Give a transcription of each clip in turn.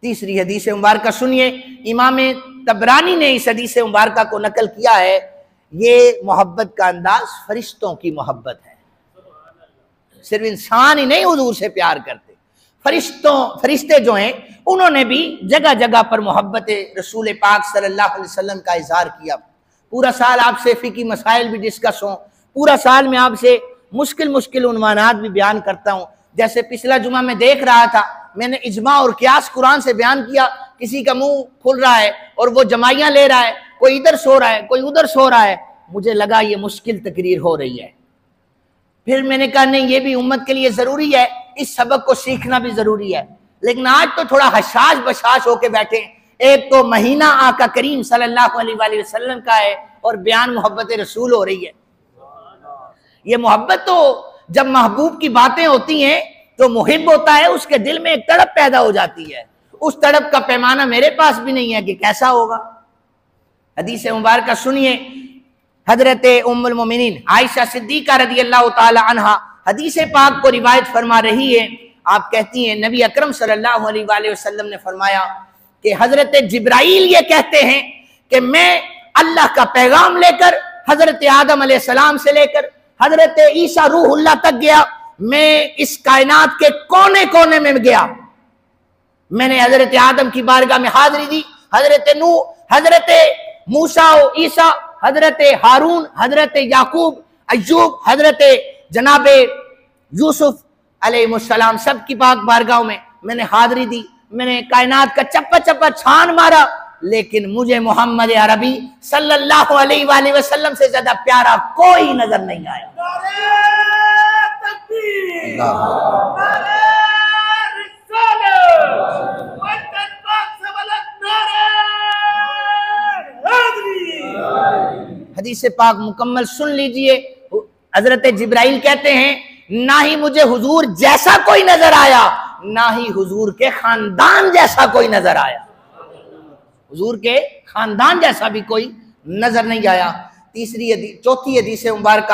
तीसरी हदीस मुबारक सुनिए, इमाम तबरानी ने इस हदीस मुबारक को नकल किया है। ये मोहब्बत का अंदाज फरिश्तों की मोहब्बत है। सिर्फ इंसान ही नहीं हुजूर से प्यार करते, फरिश्ते जो हैं उन्होंने भी जगह जगह पर मोहब्बत रसूल पाक सल्लल्लाहु अलैहि वसल्लम का इजहार किया। पूरा साल आपसे फिकी मसाइल भी डिस्कस हों, पूरा साल में आपसे मुश्किल मुश्किल उन्वानात भी बयान करता हूँ। जैसे पिछला जुमा में देख रहा था, मैंने इजमा और कियास कुरान से बयान किया। किसी का मुंह खुल रहा है और वो जमाइयाँ ले रहा है, कोई इधर सो रहा है, कोई उधर सो रहा है। मुझे लगा ये मुश्किल तकरीर हो रही है। फिर मैंने कहा नहीं, ये भी उम्मत के लिए जरूरी है, इस सबक को सीखना भी जरूरी है। लेकिन आज तो थोड़ा हशाश बशाश होके बैठे। एक तो महीना आका करीम सल्लल्लाहु अलैहि वसल्लम का है और बयान मोहब्बत रसूल हो रही है। ये मोहब्बत तो जब महबूब की बातें होती हैं तो मुहिब होता है, उसके दिल में एक तड़प पैदा हो जाती है। उस तड़प का पैमाना मेरे पास भी नहीं है कि कैसा होगा। हदीस मुबारक सुनिए, हजरत उम्मुल मोमिनीन आयशा सिद्दीका रज़ी अल्लाह ताला अन्हा हदीस पाक को रिवायत फरमा रही है। आप कहती हैं नबी अकरम सल्लल्लाहु अलैहि वसल्लम ने फरमाया कि हजरत जिब्राइल ये कहते हैं कि मैं अल्लाह का पैगाम लेकर हजरत आदम अलैहिस्सलाम से लेकर हजरत ईसा रूहुल्लाह तक गया। मैं इस कायनात के कोने कोने में गया। मैंने हजरत आदम की बारगाह में हाजिरी दी, हजरत नूह, हजरत मूसा और ईसा, हजरत हारून, हजरत याकूब, अय्यूब, हजरत जनाबे यूसुफ अलैहिस्सलाम, सब की पाक बारगाहों में मैंने हाजिरी दी। मैंने कायनात का चप्पा चप्पा छान मारा, लेकिन मुझे मोहम्मद अरबी सल्लल्लाहु अलैहि वसल्लम से ज्यादा प्यारा कोई नजर नहीं आया। हदीस पाक मुकम्मल सुन लीजिए। हजरत जिब्राइल कहते हैं ना ही मुझे हुजूर जैसा कोई नजर आया, ना ही हुजूर के खानदान जैसा कोई नजर आया। हुजूर के खानदान जैसा भी कोई नजर नहीं आया। चौथी हदीस मुबारक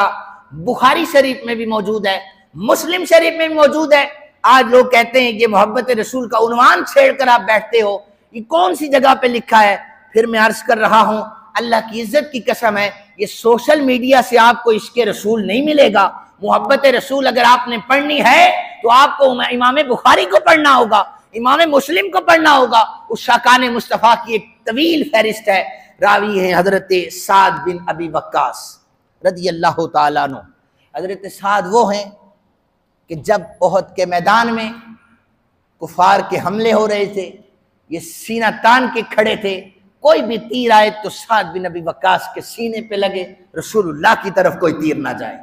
बुखारी शरीफ में भी मौजूद है, मुस्लिम शरीफ में भी मौजूद है। आज लोग कहते हैं कि मोहब्बत रसूल का उन्वान छेड़कर आप बैठते हो, ये कौन सी जगह पे लिखा है? फिर मैं अर्ज कर रहा हूं, अल्लाह की इज्जत की कसम है, ये सोशल मीडिया से आपको इश्क़े रसूल नहीं मिलेगा। मोहब्बत रसूल अगर आपने पढ़नी है तो आपको इमाम बुखारी को पढ़ना होगा, इमाम मुस्लिम को पढ़ना होगा। उस शाकान मुस्तफ़ा की एक तवील फहरिस्त है। रावी है हजरत साद बिन अबी वक्कास रज़ी अल्लाह ताला अन्हु। हजरत साद वो हैं कि जब ओहद के मैदान में कुफार के हमले हो रहे थे, ये सीना तान के खड़े थे, कोई भी तीर आए तो साद बिन अबी वक्कास के सीने पे लगे, रसूलुल्लाह की तरफ कोई तीर ना जाए।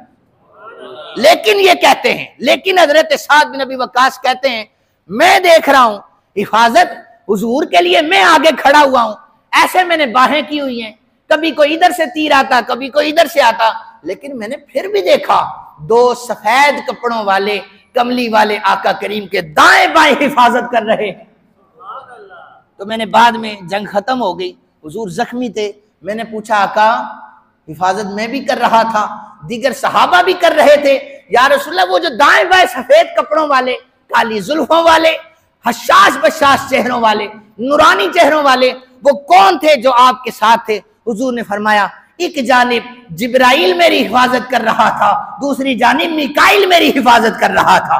लेकिन ये कहते हैं, लेकिन हजरत साद बिन अबी वक्कास कहते हैं मैं देख रहा हूं हिफाजत हुजूर के लिए मैं आगे खड़ा हुआ हूं, ऐसे मैंने बाहें की हुई हैं, कभी कोई इधर से तीर आता, कभी कोई इधर से आता, लेकिन मैंने फिर भी देखा दो सफेद कपड़ों वाले कमली वाले आका करीम के दाएं बाएं हिफाजत कर रहे हैं। तो मैंने बाद में जंग खत्म हो गई, हुजूर जख्मी थे, मैंने पूछा आका हिफाजत मैं भी कर रहा था, दीगर सहाबा भी कर रहे थे, या रसूलल्लाह वो जो दाएं बाएं सफेद कपड़ों वाले, काली जुल्फों वाले, हशाश बशाश चेहरों वाले, नूरानी चेहरों वाले, वो कौन थे जो आपके साथ थे? हुजूर ने फरमाया एक जानिब जिब्राइल मेरी हिफाजत कर रहा था, दूसरी जानिब मिकाइल मेरी हिफाजत कर रहा था।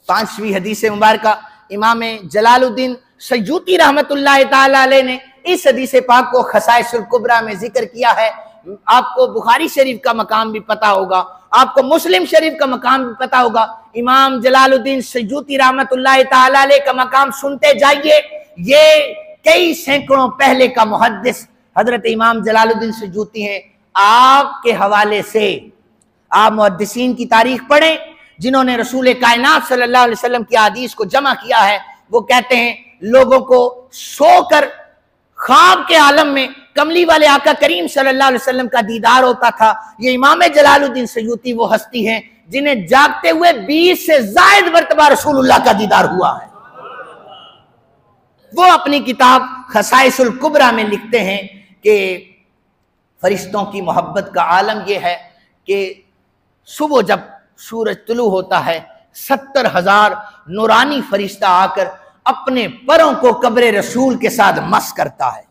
पांचवी हदीस मुबारक इमाम जलालुद्दीन सयूती रहमतुल्लाह ताला अलैह ने इस हदीस पाक को खसाइसुल कुबरा में जिक्र किया है। आपको बुखारी शरीफ का मकाम भी पता होगा, आपको मुस्लिम शरीफ का मकाम भी पता होगा। इमाम जलालुद्दीन सयूती रहमतुल्लाह ताला अलैह का मकाम सुनते जाइए। ये कई सैकड़ों पहले का मुहद्दिस हजरत इमाम जलालुद्दीन सयूती हैं। आपके हवाले से आप मुहद्दिसीन की तारीख पढ़ें, जिन्होंने रसूल कायनात सल्लल्लाहु अलैहि वसल्लम की हदीस को जमा किया है। वो कहते हैं लोगों को सोकर ख्वाब के आलम में कमली वाले आका करीम सल्लल्लाहु अलैहि वसल्लम का दीदार होता था। ये इमाम जलालुद्दीन सयूती वो हस्ती हैं जिन्हें जागते हुए 20 से ज्यादा मरतबा रसूलुल्लाह का दीदार हुआ है। वो अपनी किताब खसाइसुल कुबरा में लिखते हैं कि फरिश्तों की मोहब्बत का आलम यह है कि सुबह जब सूरज तुलू होता है, 70,000 नूरानी फरिश्ता आकर अपने परों को कब्र रसूल के साथ मस करता है।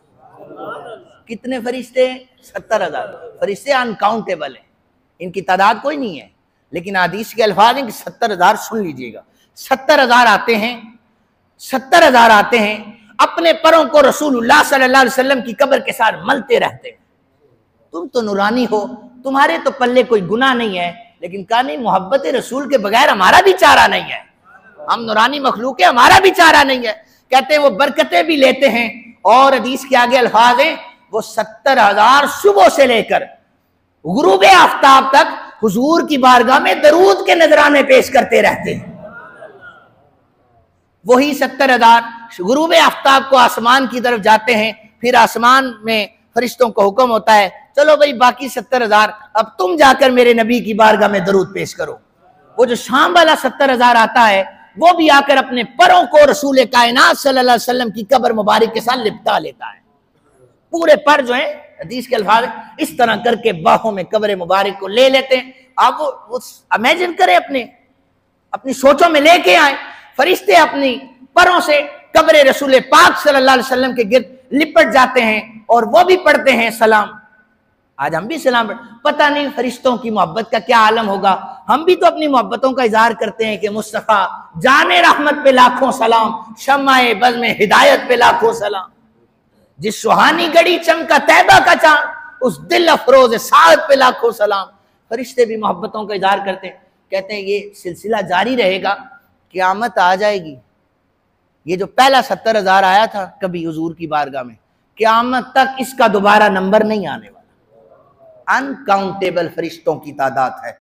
कितने फरिश्ते? 70,000 फरिश्ते, अनकाउंटेबल है, इनकी तादाद कोई नहीं है, लेकिन हदीस के अल्फाज हैं कि 70,000। सुन लीजिएगा, 70,000 आते हैं, 70,000 आते हैं, अपने परों को रसूलुल्लाह सल्लल्लाहु अलैहि वसल्लम की कब्र के साथ मलते रहते हैं। तुम तो नूरानी हो, तुम्हारे तो पल्ले कोई गुनाह नहीं है, लेकिन कहा नहीं, मोहब्बत रसूल के बगैर हमारा भी चारा नहीं है, हम नूरानी मखलूक है, हमारा भी चारा नहीं है। कहते हैं वो बरकतें भी लेते हैं, और हदीस के आगे अल्फाज हैं, वो 70,000 सुबह से लेकर गुरूब आफ्ताब तक हुजूर की बारगाह में दरूद के नजराने पेश करते रहते हैं। वही 70,000 गुरूब आफ्ताब को आसमान की तरफ जाते हैं, फिर आसमान में फरिश्तों को हुक्म होता है, चलो भाई बाकी 70,000 अब तुम जाकर मेरे नबी की बारगाह में दरूद पेश करो। वो जो शाम वाला 70,000 आता है, वो भी आकर अपने परों को रसूल कायनात सल्लल्लाहु अलैहि वसल्लम की कब्र मुबारक के साथ लिपटा लेता है। पूरे पर जो है, हदीस के अल्फाज इस तरह करके बाहों में कब्र मुबारक को ले लेते हैं। आप वो इमेजिन करें, अपनी सोचों में लेके आए, फरिश्ते अपनी परों से कब्र रसूल पाक सल्लल्लाहु अलैहि वसल्लम के गिर्द लिपट जाते हैं, और वो भी पढ़ते हैं सलाम। आज हम भी सलाम पता नहीं फरिश्तों की मोहब्बत का क्या आलम होगा। हम भी तो अपनी मोहब्बतों का इजहार करते हैं कि मुस्तफ़ा जाने रहमत पे लाखों सलाम, शम्माए बज़ में हिदायत पे लाखों सलाम, जिस सुहानी गड़ी चमका तैबा का चांद, उस दिल अफरोज साद पे लाखों सलाम। फरिश्ते भी मोहब्बतों का इजहार करते हैं। कहते हैं ये सिलसिला जारी रहेगा, क़यामत आ जाएगी। ये जो पहला 70,000 आया था कभी हुजूर की बारगाह में, क़यामत तक इसका दोबारा नंबर नहीं आने वाला। अनकाउंटेबल फरिश्तों की तादाद है।